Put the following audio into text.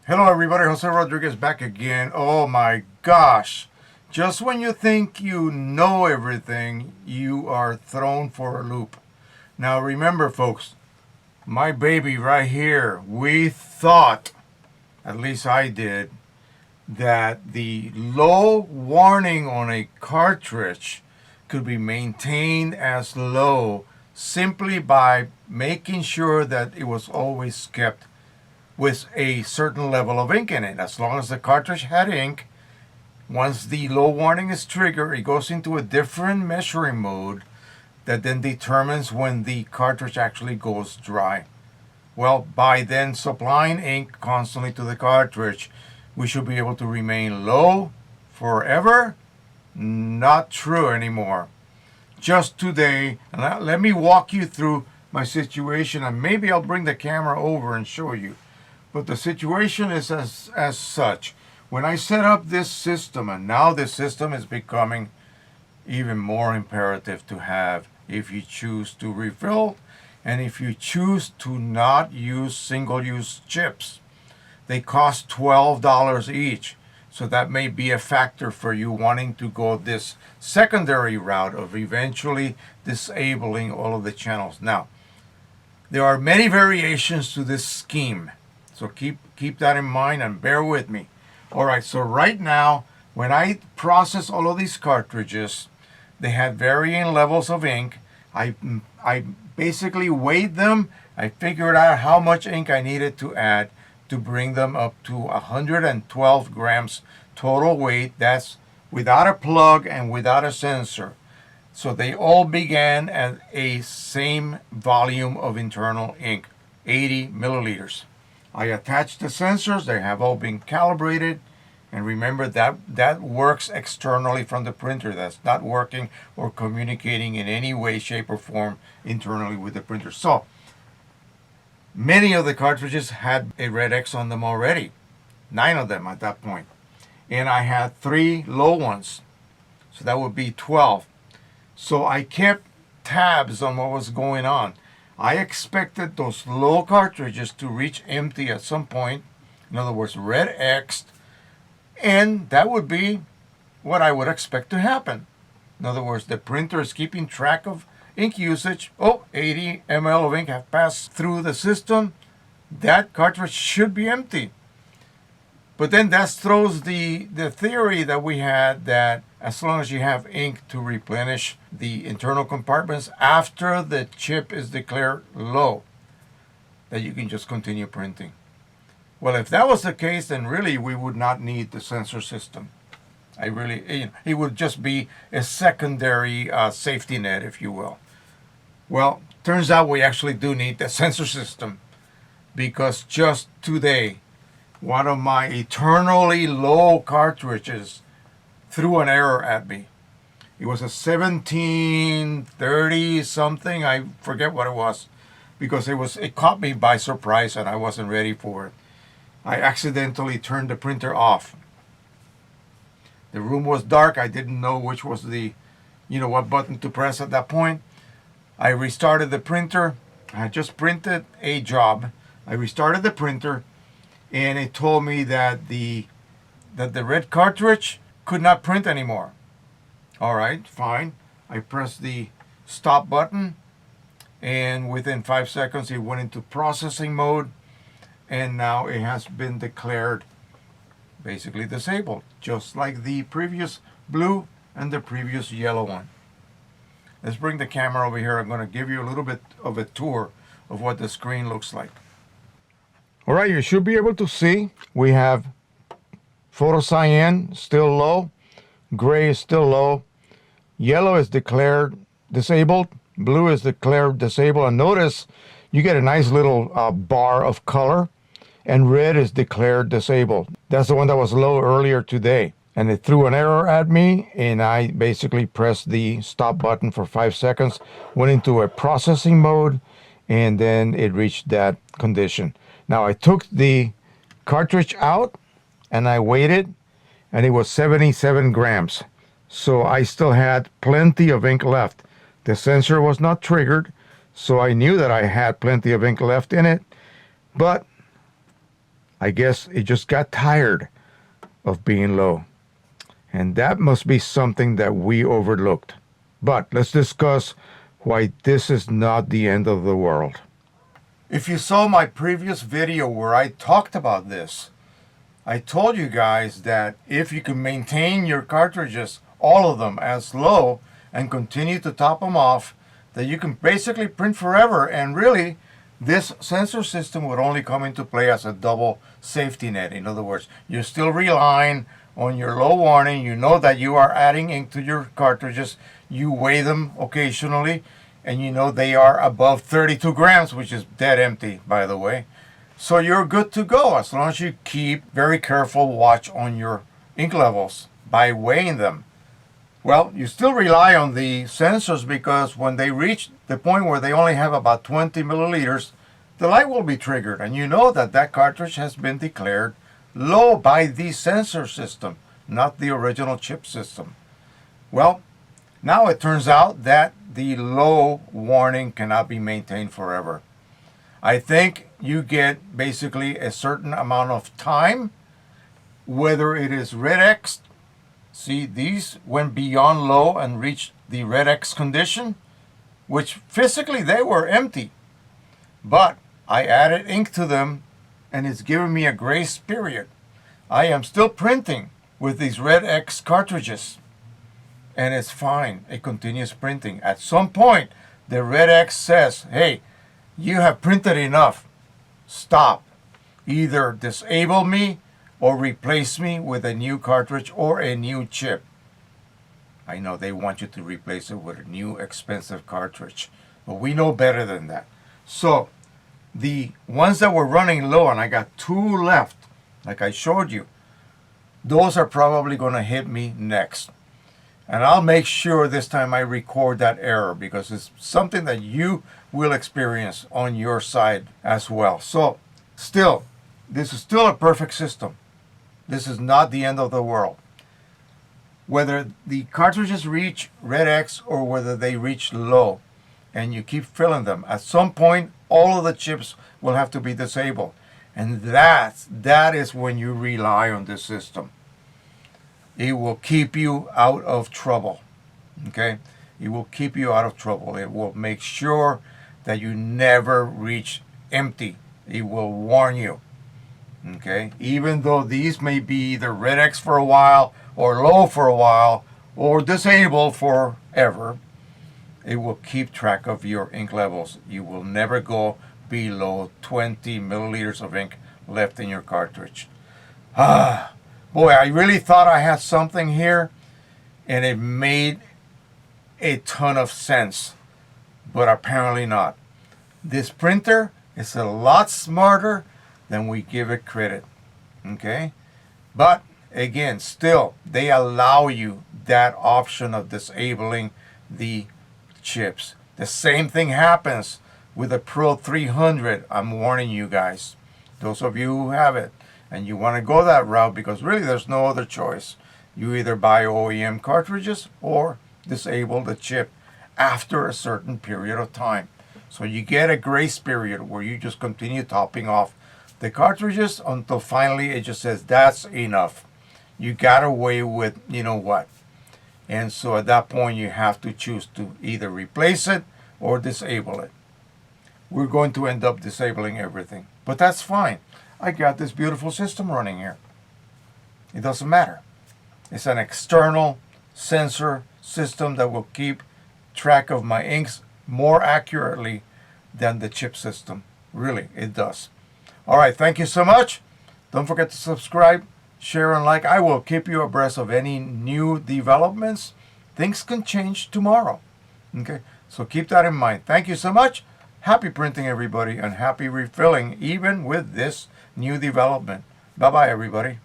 Hello everybody, Jose Rodriguez back again. Oh my gosh. Just when you think you know everything, you are thrown for a loop. Now remember folks, my baby right here, we thought, at least I did, that the low warning on a cartridge could be maintained as low simply by making sure that it was always kept with a certain level of ink in it. As long as the cartridge had ink, once the low warning is triggered, it goes into a different measuring mode that then determines when the cartridge actually goes dry. Well, by then supplying ink constantly to the cartridge, we should be able to remain low forever. Not true anymore. Just today, and let me walk you through my situation, and maybe I'll bring the camera over and show you. But the situation is as such. When I set up this system, and now this system is becoming even more imperative to have if you choose to refill and if you choose to not use single-use chips. They cost $12 each. So that may be a factor for you wanting to go this secondary route of eventually disabling all of the channels. Now, there are many variations to this scheme. So keep that in mind and bear with me. All right, so right now, when I process all of these cartridges, they had varying levels of ink. I basically weighed them. I figured out how much ink I needed to add to bring them up to 112 grams total weight. That's without a plug and without a sensor. So they all began at a same volume of internal ink, 80 milliliters. I attached the sensors. They have all been calibrated. And remember that works externally from the printer. That's not working or communicating in any way, shape, or form internally with the printer. So many of the cartridges had a red X on them already. 9 of them at that point. And I had 3 low ones. So that would be 12. So I kept tabs on what was going on. I expected those low cartridges to reach empty at some point. In other words, red X'd. And that would be what I would expect to happen. In other words, the printer is keeping track of ink usage. Oh, 80 ml of ink have passed through the system. That cartridge should be empty. But then that throws the theory that we had that as long as you have ink to replenish the internal compartments after the chip is declared low, that you can just continue printing. Well, if that was the case, then really we would not need the sensor system. It would just be a secondary safety net, if you will. Well, turns out we actually do need the sensor system because just today, one of my eternally low cartridges threw an error at me. It was a 1730 something. I forget what it was because it caught me by surprise and I wasn't ready for it. I accidentally turned the printer off. The room was dark. I didn't know which was what button to press at that point. I restarted the printer. I had just printed a job. I restarted the printer and it told me that the red cartridge could not print anymore. All right, fine. I pressed the stop button and within 5 seconds it went into processing mode and now it has been declared basically disabled, just like the previous blue and the previous yellow one. Let's bring the camera over here. I'm going to give you a little bit of a tour of what the screen looks like. All right, you should be able to see we have photocyan still low, gray is still low, yellow is declared disabled, blue is declared disabled, and notice you get a nice little bar of color, and red is declared disabled. That's the one that was low earlier today. And it threw an error at me, and I basically pressed the stop button for 5 seconds, went into a processing mode, and then it reached that condition. Now I took the cartridge out and I weighed it, and it was 77 grams. So I still had plenty of ink left. The sensor was not triggered, so I knew that I had plenty of ink left in it, but I guess it just got tired of being low. And that must be something that we overlooked. But let's discuss why this is not the end of the world. If you saw my previous video where I talked about this, I told you guys that if you can maintain your cartridges, all of them, as low and continue to top them off, that you can basically print forever. And really, this sensor system would only come into play as a double safety net. In other words, you're still relying on your low warning. You know that you are adding ink to your cartridges. You weigh them occasionally, and you know they are above 32 grams, which is dead empty, by the way. So you're good to go as long as you keep very careful watch on your ink levels by weighing them. Well, you still rely on the sensors because when they reach the point where they only have about 20 milliliters, the light will be triggered, and you know that that cartridge has been declared low by the sensor system, not the original chip system. Well, now it turns out that the low warning cannot be maintained forever. I think you get basically a certain amount of time, whether it is red X. See, these went beyond low and reached the red X condition, which physically they were empty. But I added ink to them, and it's giving me a grace period. I am still printing with these red X cartridges, and it's fine. It continues printing. At some point, the red X says, hey, you have printed enough. Stop. Either disable me or replace me with a new cartridge or a new chip. I know they want you to replace it with a new expensive cartridge, but we know better than that. So the ones that were running low, and I got 2 left, like I showed you, those are probably going to hit me next. And I'll make sure this time I record that error because it's something that you will experience on your side as well. So still, this is still a perfect system. This is not the end of the world. Whether the cartridges reach red X or whether they reach low and you keep filling them, at some point all of the chips will have to be disabled. And that is when you rely on this system. It will keep you out of trouble. Okay? It will keep you out of trouble. It will make sure that you never reach empty. It will warn you. Okay? Even though these may be either red X for a while or low for a while or disabled forever, it will keep track of your ink levels. You will never go below 20 milliliters of ink left in your cartridge. Boy, I really thought I had something here, and it made a ton of sense, but apparently not. This printer is a lot smarter than we give it credit, okay? But again, still, they allow you that option of disabling the chips. The same thing happens with the Pro 300. I'm warning you guys, those of you who have it, and you want to go that route because really there's no other choice. You either buy OEM cartridges or disable the chip after a certain period of time. So you get a grace period where you just continue topping off the cartridges until finally it just says that's enough. You got away with you know what. And so at that point you have to choose to either replace it or disable it. We're going to end up disabling everything, but that's fine. I got this beautiful system running here. It doesn't matter. It's an external sensor system that will keep track of my inks more accurately than the chip system. Really, it does. All right, thank you so much. Don't forget to subscribe, share, and like. I will keep you abreast of any new developments. Things can change tomorrow. Okay, so keep that in mind. Thank you so much. Happy printing, everybody, and happy refilling, even with this new development. Bye-bye, everybody.